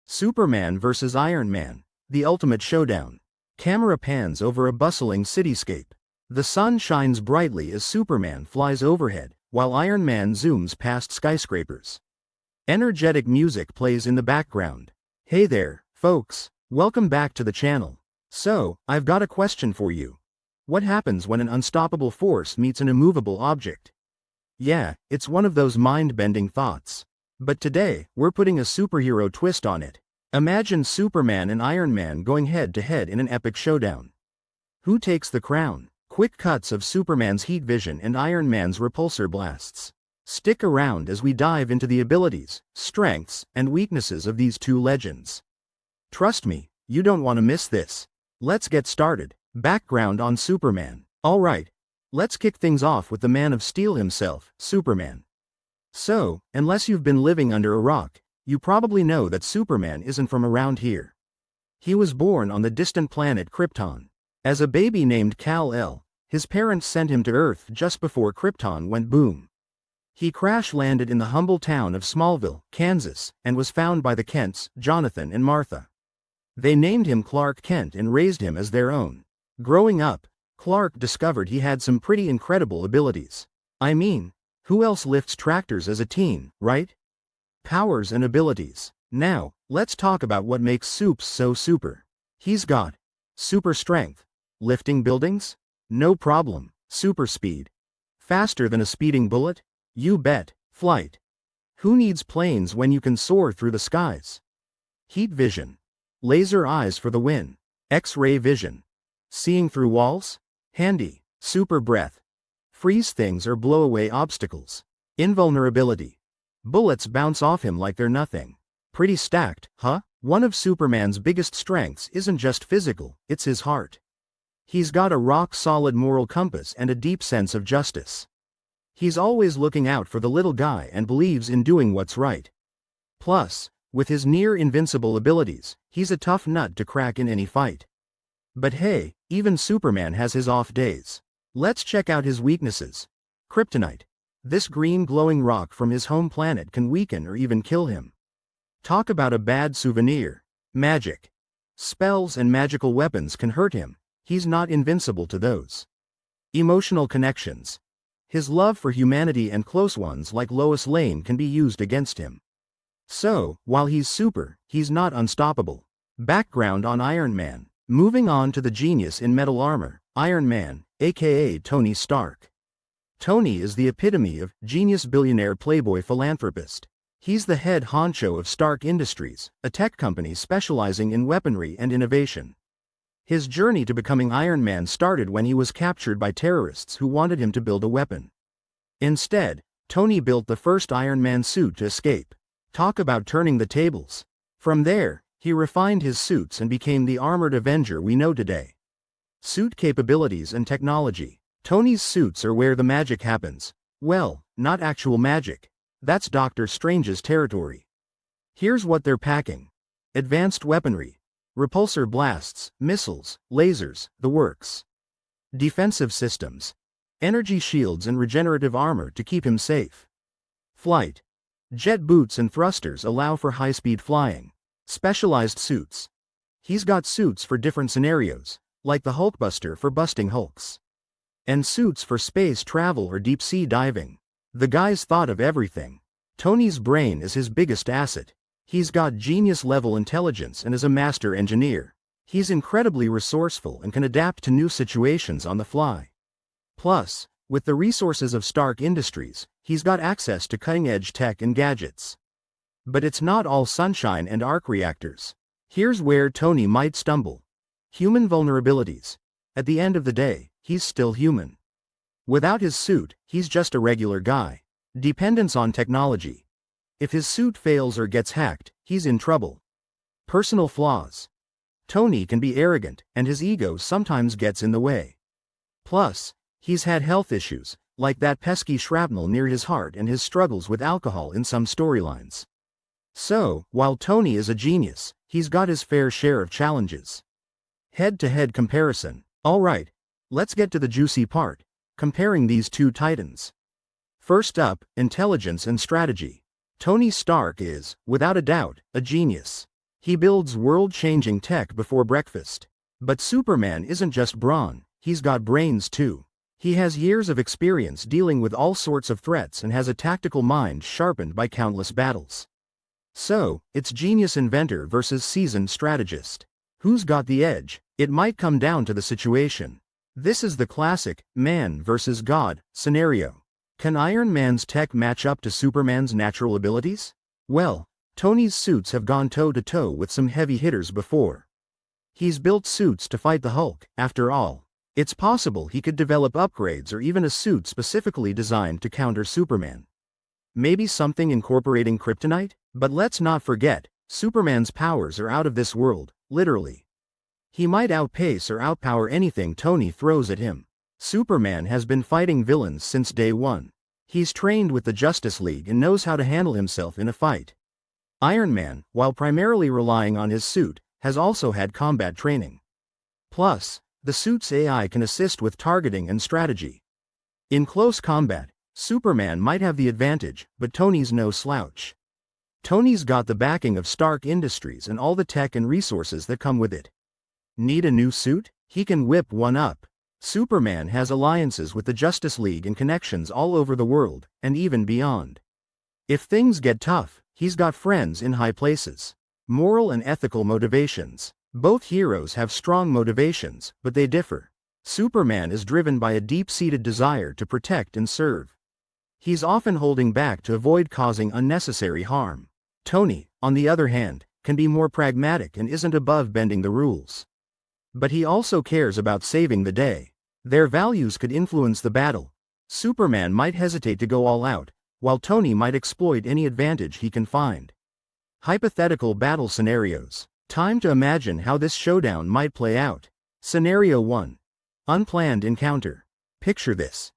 Superman vs. Iron Man, the ultimate showdown. Camera pans over a bustling cityscape. The sun shines brightly as Superman flies overhead, while Iron Man zooms past skyscrapers. Energetic music plays in the background. Hey there, folks, welcome back to the channel. So, I've got a question for you. What happens when an unstoppable force meets an immovable object? Yeah, it's one of those mind-bending thoughts. But today, we're putting a superhero twist on it. Imagine Superman and Iron Man going head-to-head in an epic showdown. Who takes the crown? Quick cuts of Superman's heat vision and Iron Man's repulsor blasts. Stick around as we dive into the abilities, strengths, and weaknesses of these two legends. Trust me, you don't want to miss this. Let's get started. Background on Superman. Alright, let's kick things off with the Man of Steel himself, Superman. So, unless you've been living under a rock, you probably know that Superman isn't from around here. He was born on the distant planet Krypton. As a baby named Kal-El, his parents sent him to Earth just before Krypton went boom. He crash-landed in the humble town of Smallville, Kansas, and was found by the Kents, Jonathan and Martha. They named him Clark Kent and raised him as their own. Growing up, Clark discovered he had some pretty incredible abilities. I mean, who else lifts tractors as a teen, right? Powers and abilities. Now, let's talk about what makes Supes so super. He's got super strength. Lifting buildings? No problem. Super speed. Faster than a speeding bullet? You bet. Flight. Who needs planes when you can soar through the skies? Heat vision. Laser eyes for the win. X-ray vision. Seeing through walls? Handy. Super breath. Freeze things or blow away obstacles. Invulnerability. Bullets bounce off him like they're nothing. Pretty stacked, huh? One of Superman's biggest strengths isn't just physical, it's his heart. He's got a rock-solid moral compass and a deep sense of justice. He's always looking out for the little guy and believes in doing what's right. Plus, with his near-invincible abilities, he's a tough nut to crack in any fight. But hey, even Superman has his off days. Let's check out his weaknesses. Kryptonite. This green glowing rock from his home planet can weaken or even kill him. Talk about a bad souvenir. Magic. Spells and magical weapons can hurt him. He's not invincible to those. Emotional connections. His love for humanity and close ones like Lois Lane can be used against him. So, while he's super, he's not unstoppable. Background on Iron Man. Moving on to the genius in metal armor, Iron Man, aka Tony Stark. Tony is the epitome of genius billionaire playboy philanthropist. He's the head honcho of Stark Industries, a tech company specializing in weaponry and innovation. His journey to becoming Iron Man started when he was captured by terrorists who wanted him to build a weapon. Instead, Tony built the first Iron Man suit to escape. Talk about turning the tables. From there, he refined his suits and became the armored Avenger we know today. Suit capabilities and technology. Tony's suits are where the magic happens. Well, not actual magic. That's Doctor Strange's territory. Here's what they're packing. Advanced weaponry. Repulsor blasts, missiles, lasers, the works. Defensive systems. Energy shields and regenerative armor to keep him safe. Flight. Jet boots and thrusters allow for high-speed flying. Specialized suits. He's got suits for different scenarios, like the Hulkbuster for busting hulks. And suits for space travel or deep-sea diving. The guy's thought of everything. Tony's brain is his biggest asset. He's got genius-level intelligence and is a master engineer. He's incredibly resourceful and can adapt to new situations on the fly. Plus, with the resources of Stark Industries, he's got access to cutting-edge tech and gadgets. But it's not all sunshine and arc reactors. Here's where Tony might stumble. Human vulnerabilities. At the end of the day, he's still human. Without his suit, he's just a regular guy. Dependence on technology. If his suit fails or gets hacked, he's in trouble. Personal flaws. Tony can be arrogant, and his ego sometimes gets in the way. Plus, he's had health issues, like that pesky shrapnel near his heart and his struggles with alcohol in some storylines. So, while Tony is a genius, he's got his fair share of challenges. Head-to-head comparison. Alright, let's get to the juicy part, comparing these two titans. First up, intelligence and strategy. Tony Stark is, without a doubt, a genius. He builds world-changing tech before breakfast. But Superman isn't just brawn, he's got brains too. He has years of experience dealing with all sorts of threats and has a tactical mind sharpened by countless battles. So, it's genius inventor versus seasoned strategist. Who's got the edge? It might come down to the situation. This is the classic man versus God scenario. Can Iron Man's tech match up to Superman's natural abilities? Well, Tony's suits have gone toe-to-toe with some heavy hitters before. He's built suits to fight the Hulk, after all. It's possible he could develop upgrades or even a suit specifically designed to counter Superman. Maybe something incorporating kryptonite? But let's not forget, Superman's powers are out of this world, literally. He might outpace or outpower anything Tony throws at him. Superman has been fighting villains since day one. He's trained with the Justice League and knows how to handle himself in a fight. Iron Man, while primarily relying on his suit, has also had combat training. Plus, the suit's AI can assist with targeting and strategy. In close combat, Superman might have the advantage, but Tony's no slouch. Tony's got the backing of Stark Industries and all the tech and resources that come with it. Need a new suit? He can whip one up. Superman has alliances with the Justice League and connections all over the world, and even beyond. If things get tough, he's got friends in high places. Moral and ethical motivations. Both heroes have strong motivations, but they differ. Superman is driven by a deep-seated desire to protect and serve. He's often holding back to avoid causing unnecessary harm. Tony, on the other hand, can be more pragmatic and isn't above bending the rules. But he also cares about saving the day. Their values could influence the battle. Superman might hesitate to go all out, while Tony might exploit any advantage he can find. Hypothetical battle scenarios. Time to imagine how this showdown might play out. Scenario 1. Unplanned encounter. Picture this.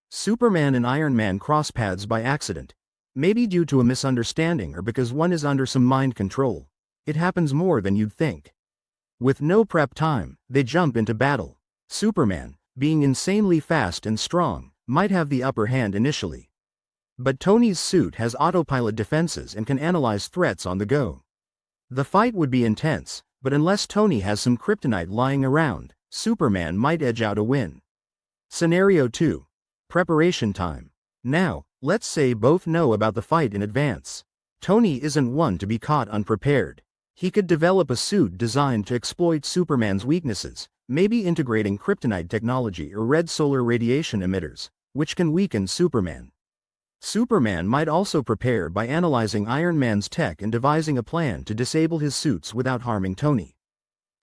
Superman and Iron Man cross paths by accident. Maybe due to a misunderstanding or because one is under some mind control. It happens more than you'd think. With no prep time, they jump into battle. Superman, being insanely fast and strong, might have the upper hand initially. But Tony's suit has autopilot defenses and can analyze threats on the go. The fight would be intense, but unless Tony has some kryptonite lying around, Superman might edge out a win. Scenario 2. Preparation time. Now, let's say both know about the fight in advance. Tony isn't one to be caught unprepared. He could develop a suit designed to exploit Superman's weaknesses, maybe integrating kryptonite technology or red solar radiation emitters, which can weaken Superman. Superman might also prepare by analyzing Iron Man's tech and devising a plan to disable his suits without harming Tony.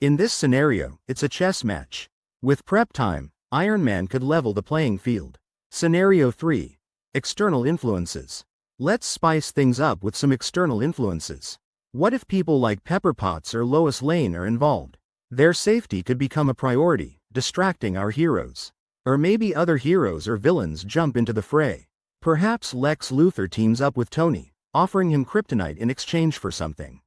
In this scenario, it's a chess match. With prep time, Iron Man could level the playing field. Scenario 3. External influences. Let's spice things up with some external influences. What if people like Pepper Potts or Lois Lane are involved? Their safety could become a priority, distracting our heroes. Or maybe other heroes or villains jump into the fray. Perhaps Lex Luthor teams up with Tony, offering him kryptonite in exchange for something.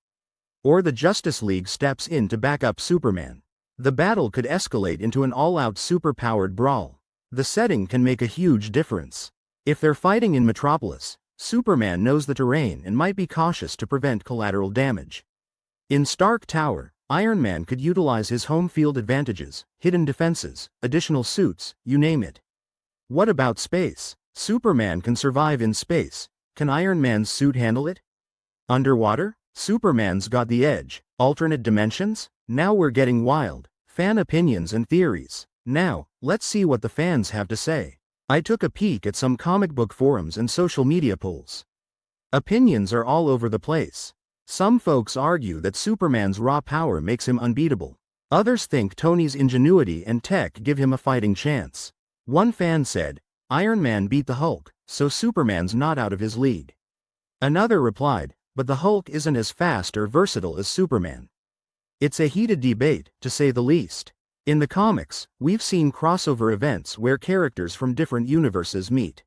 Or the Justice League steps in to back up Superman. The battle could escalate into an all-out super-powered brawl. The setting can make a huge difference. If they're fighting in Metropolis, Superman knows the terrain and might be cautious to prevent collateral damage. In Stark Tower, Iron Man could utilize his home field advantages, hidden defenses, additional suits, you name it. What about space? Superman can survive in space. Can Iron Man's suit handle it? Underwater? Superman's got the edge. Alternate dimensions? Now we're getting wild. Fan opinions and theories. Now, let's see what the fans have to say. I took a peek at some comic book forums and social media polls. Opinions are all over the place. Some folks argue that Superman's raw power makes him unbeatable. Others think Tony's ingenuity and tech give him a fighting chance. One fan said, Iron Man beat the Hulk, so Superman's not out of his league. Another replied, but the Hulk isn't as fast or versatile as Superman. It's a heated debate, to say the least. In the comics, we've seen crossover events where characters from different universes meet.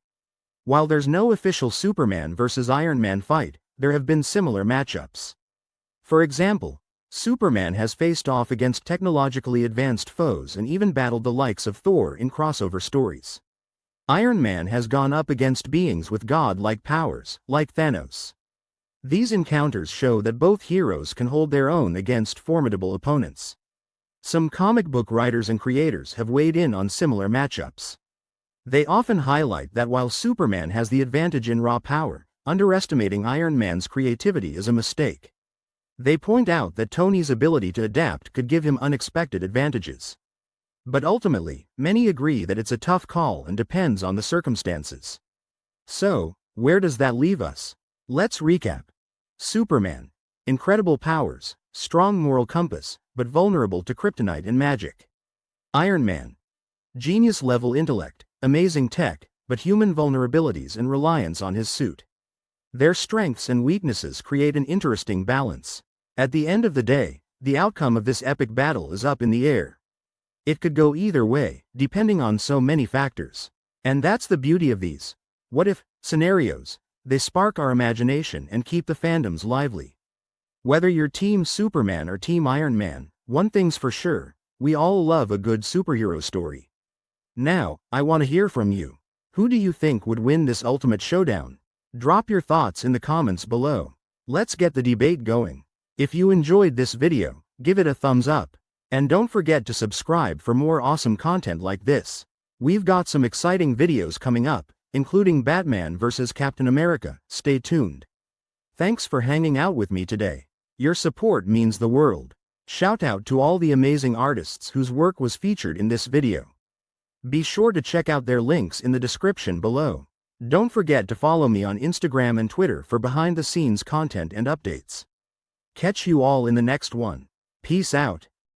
While there's no official Superman versus Iron Man fight, there have been similar matchups. For example, Superman has faced off against technologically advanced foes and even battled the likes of Thor in crossover stories. Iron Man has gone up against beings with god-like powers, like Thanos. These encounters show that both heroes can hold their own against formidable opponents. Some comic book writers and creators have weighed in on similar matchups. They often highlight that while Superman has the advantage in raw power, underestimating Iron Man's creativity is a mistake. They point out that Tony's ability to adapt could give him unexpected advantages. But ultimately, many agree that it's a tough call and depends on the circumstances. So, where does that leave us? Let's recap. Superman. Incredible powers, strong moral compass, but vulnerable to kryptonite and magic. Iron Man. Genius-level intellect, amazing tech, but human vulnerabilities and reliance on his suit. Their strengths and weaknesses create an interesting balance. At the end of the day, the outcome of this epic battle is up in the air. It could go either way, depending on so many factors. And that's the beauty of these what-if scenarios. They spark our imagination and keep the fandoms lively. Whether you're Team Superman or Team Iron Man, one thing's for sure, we all love a good superhero story. Now, I want to hear from you. Who do you think would win this ultimate showdown? Drop your thoughts in the comments below. Let's get the debate going. If you enjoyed this video, give it a thumbs up. And don't forget to subscribe for more awesome content like this. We've got some exciting videos coming up, including Batman vs. Captain America. Stay tuned. Thanks for hanging out with me today. Your support means the world. Shout out to all the amazing artists whose work was featured in this video. Be sure to check out their links in the description below. Don't forget to follow me on Instagram and Twitter for behind-the-scenes content and updates. Catch you all in the next one. Peace out.